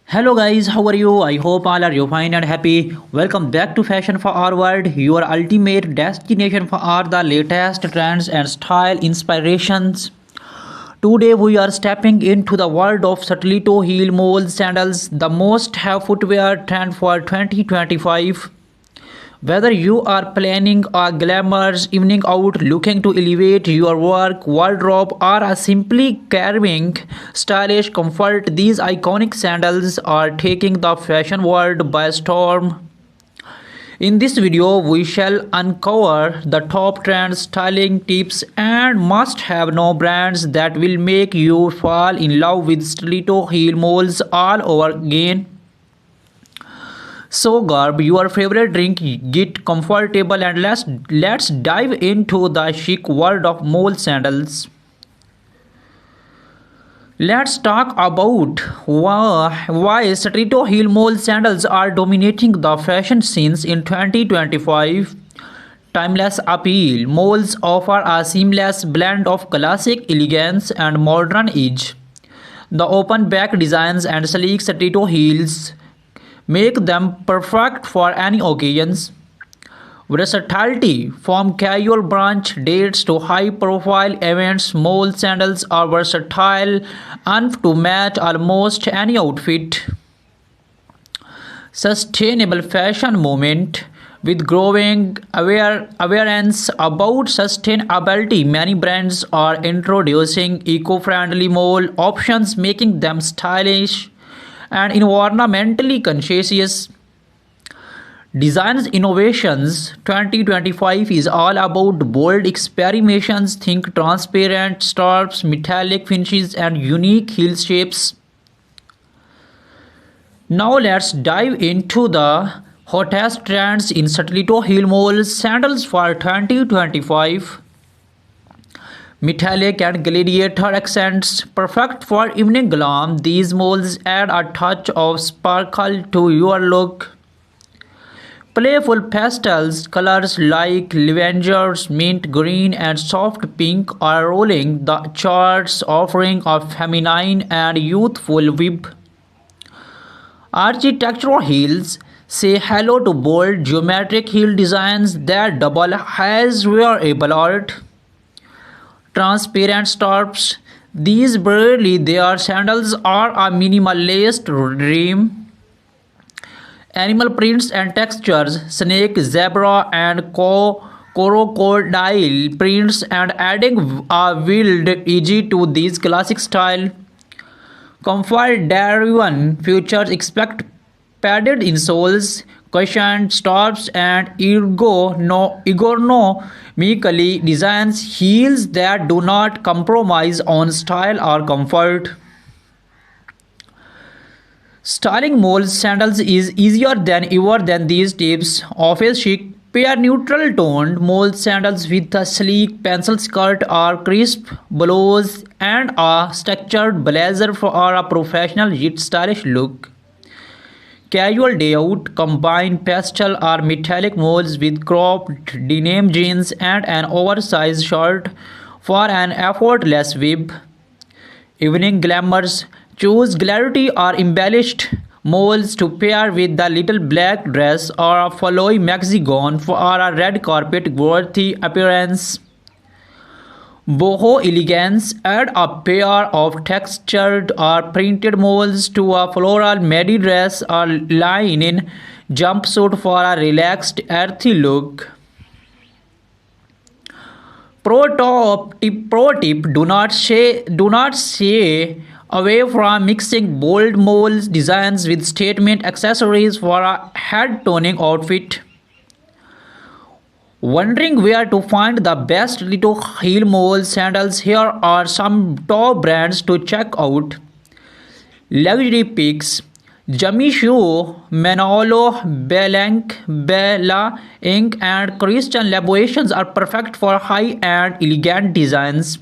Hello guys, how are you? I hope all are you fine and happy. Welcome back to Fashion for Our World, your ultimate destination for all the latest trends and style inspirations. Today we are stepping into the world of Satellito heel mole sandals, the most have footwear trend for 2025. Whether you are planning a glamorous evening out, looking to elevate your work wardrobe, or are simply carving stylish comfort, these iconic sandals are taking the fashion world by storm. In this video, we shall uncover the top trends, styling tips, and must-have no brands that will make you fall in love with stiletto heel moles all over again. So grab your favorite drink, get comfortable, and let's dive into the chic world of mole sandals. Let's talk about why Strito heel mole sandals are dominating the fashion scenes in 2025. Timeless appeal. Moles offer a seamless blend of classic elegance and modern edge. The open back designs and sleek Strito heels make them perfect for any occasions. Versatility. From casual brunch dates to high profile events, mole sandals are versatile enough to match almost any outfit. Sustainable fashion movement. With growing awareness about sustainability, many brands are introducing eco-friendly mole options, making them stylish and environmentally conscious. Designs innovations 2025 is all about bold experimentations. Think transparent straps, metallic finishes, and unique heel shapes. Now let's dive into the hottest trends in Satellito heel mole sandals for 2025. Metallic and gladiator accents, perfect for evening glam. These molds add a touch of sparkle to your look. Playful pastels colors like lavender, mint green, and soft pink are rolling the charts, offering a feminine and youthful vibe. Architectural heels say hello to bold geometric heel designs that double as wearable art. Transparent straps. These barely their sandals are a minimalist dream. Animal prints and textures, snake, zebra, and crocodile prints, and adding a wild edge to these classic style. Comfort driven features expect padded insoles, cushioned straps, and ergonomically designed heels that do not compromise on style or comfort. Styling mole sandals is easier than ever than these tips. Office chic. Pair neutral toned mole sandals with a sleek pencil skirt or crisp blouse and a structured blazer for a professional yet stylish look. Casual day out. Combine pastel or metallic moles with cropped denim jeans and an oversized shirt for an effortless vibe. Evening glamours. Choose clarity or embellished moles to pair with the little black dress or a flowy maxi gown for a red carpet worthy appearance. Boho elegance. Add a pair of textured or printed moles to a floral midi dress or linen jumpsuit for a relaxed, earthy look. Pro tip: do not shy away from mixing bold mold designs with statement accessories for a head toning outfit. Wondering where to find the best little heel mole sandals? Here are some top brands to check out. Luxury picks. Jamishu, Manolo, Belanc, Bella Inc. and Christian Laborations are perfect for high-end elegant designs.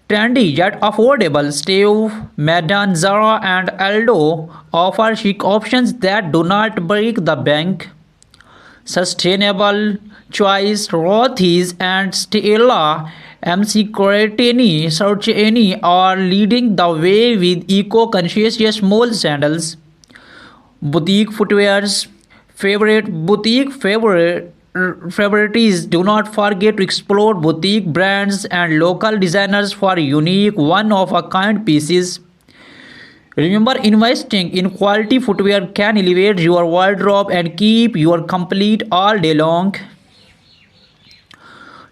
Trendy yet affordable. Steve Madden, Zara, and Aldo offer chic options that do not break the bank. Sustainable choice. Rothy's and Stella MC Sarcheni are leading the way with eco-conscious mole sandals. Boutique footwear's favorite favorites. Do not forget to explore boutique brands and local designers for unique one-of-a-kind pieces. Remember, investing in quality footwear can elevate your wardrobe and keep you complete all day long.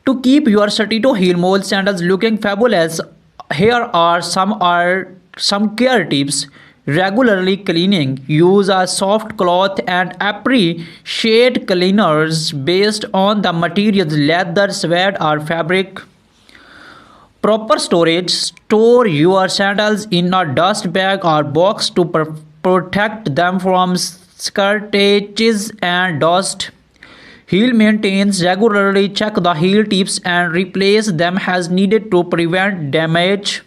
To keep your Satito heel mole sandals looking fabulous, here are some care tips. Regularly cleaning. Use a soft cloth and appreciate cleaners based on the materials leather, suede, or fabric. Proper storage. Store your sandals in a dust bag or box to protect them from scratches and dust. Heel maintains. Regularly check the heel tips and replace them as needed to prevent damage.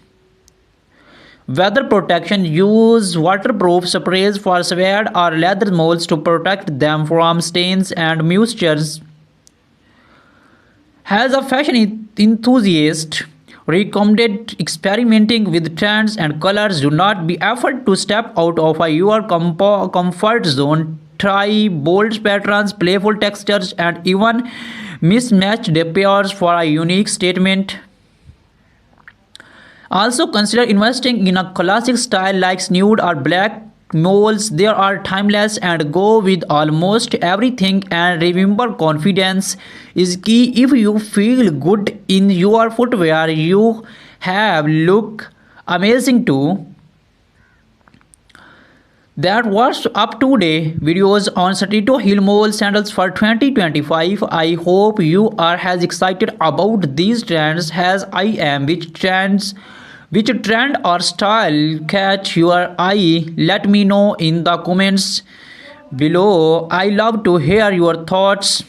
Weather protection. Use waterproof sprays for suede or leather molds to protect them from stains and moistures. As a fashion enthusiast, recommended experimenting with trends and colors. Do not be afraid to step out of your comfort zone. Try bold patterns, playful textures, and even mismatched pairs for a unique statement. Also consider investing in a classic style like nude or black moles. They are timeless and go with almost everything. And remember, confidence is key. If you feel good in your footwear, you have look amazing too. That was up today videos on Satito Heel Mole sandals for 2025. I hope you are as excited about these trends as I am. Which trend or style catch your eye? Let me know in the comments below. I love to hear your thoughts.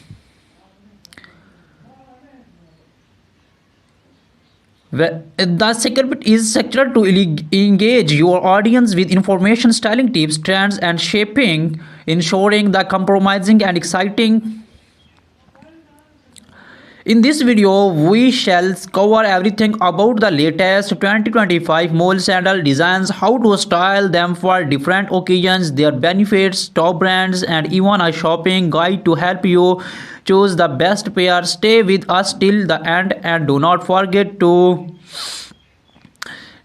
The secret is sector to engage your audience with information, styling tips, trends, and shaping, ensuring the compromising and exciting. In this video, we shall cover everything about the latest 2025 mole sandal designs, how to style them for different occasions, their benefits, top brands, and even a shopping guide to help you choose the best pair. Stay with us till the end and do not forget to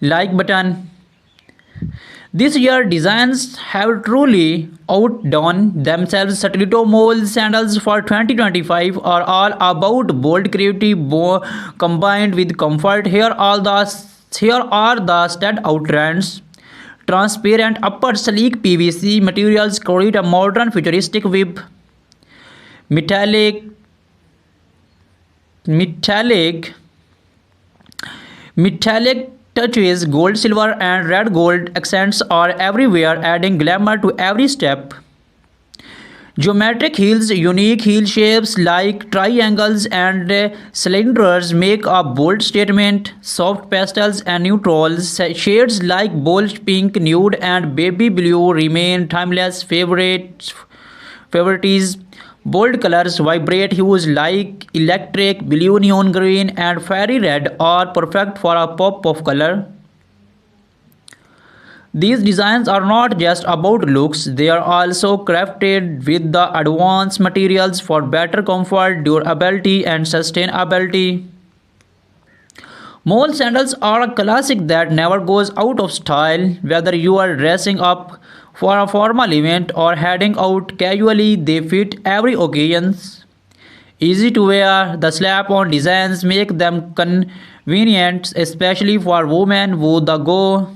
like button. This year designs have truly outdone themselves. Satellito Mole sandals for 2025 are all about bold creativity combined with comfort. Here are the standout trends. Transparent upper sleek PVC materials create a modern futuristic web. Metallic metallic Metallic touches, gold, silver, and red gold accents are everywhere, adding glamour to every step. Geometric heels, unique heel shapes like triangles and cylinders make a bold statement. Soft pastels and neutrals, shades like bold pink, nude, and baby blue remain timeless favorites. Bold colors, vibrant hues like electric blue, neon green, and fairy red are perfect for a pop of color. These designs are not just about looks, they are also crafted with the advanced materials for better comfort, durability, and sustainability. Mole sandals are a classic that never goes out of style. Whether you are dressing up for a formal event or heading out casually, they fit every occasion. Easy to wear, the slap-on designs make them convenient, especially for women who the go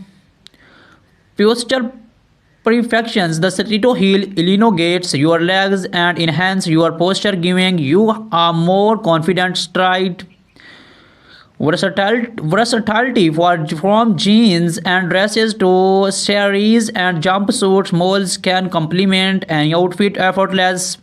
posture perfections. The Satito heel elongates your legs and enhance your posture, giving you a more confident stride. Versatility from jeans and dresses to saris and jumpsuits, moles can complement an outfit effortless.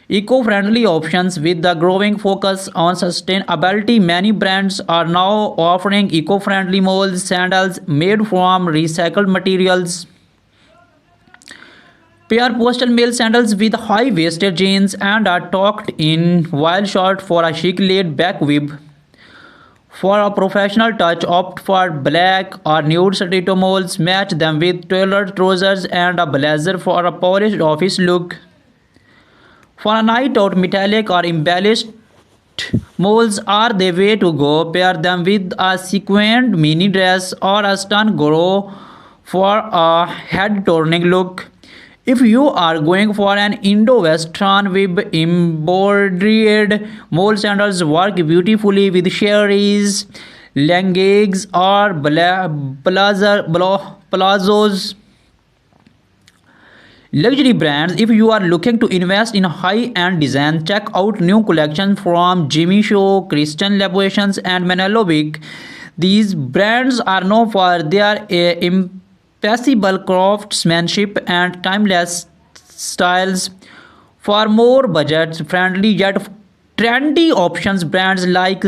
Eco-friendly options. With the growing focus on sustainability, many brands are now offering eco-friendly mole sandals made from recycled materials. Pair postal male sandals with high-waisted jeans and are tucked in while short for a chic laid-back web. For a professional touch, opt for black or nude stiletto moles. Match them with tailored trousers and a blazer for a polished office look. For a night out, metallic or embellished moles are the way to go. Pair them with a sequined mini dress or a stun grow for a head-turning look. If you are going for an Indo-Western with embroidered mole sandals, work beautifully with cherries, leggings, or palazzos. Luxury brands. If you are looking to invest in high-end design, check out new collections from Jimmy Choo, Christian Louboutin, and Manolo Blahnik. These brands are known for their impeccable craftsmanship and timeless styles. For more budget-friendly yet trendy options, brands like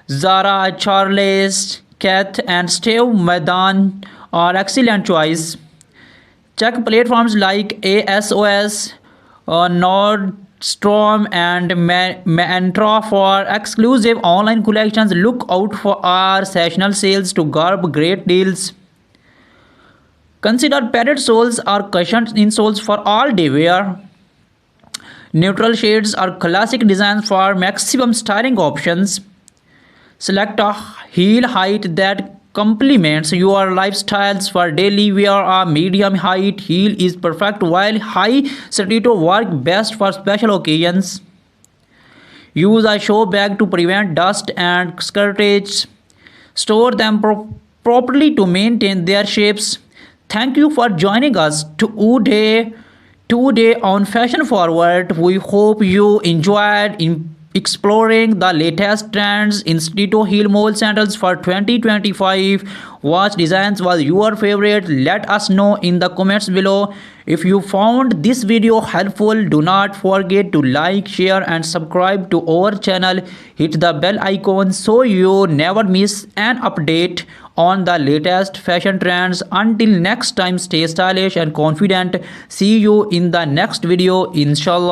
Zara, Charles, Kath, and Steve Madden are excellent choice. Check platforms like ASOS, Nordstrom, and Mantra for exclusive online collections. Look out for our seasonal sales to grab great deals. Consider padded soles or cushioned insoles for all day wear. Neutral shades are classic designs for maximum styling options. Select a heel height that complements your lifestyles. For daily wear, a medium height heel is perfect, while high stiletto work best for special occasions. Use a show bag to prevent dust and scratches. Store them properly to maintain their shapes. Thank you for joining us today on Fashion Forward. We hope you enjoyed exploring the latest trends in stiletto heel mole sandals for 2025. What designs was your favorite? Let us know in the comments below. If you found this video helpful, do not forget to like, share, and subscribe to our channel. Hit the bell icon so you never miss an update on the latest fashion trends. Until next time, stay stylish and confident. See you in the next video, inshallah.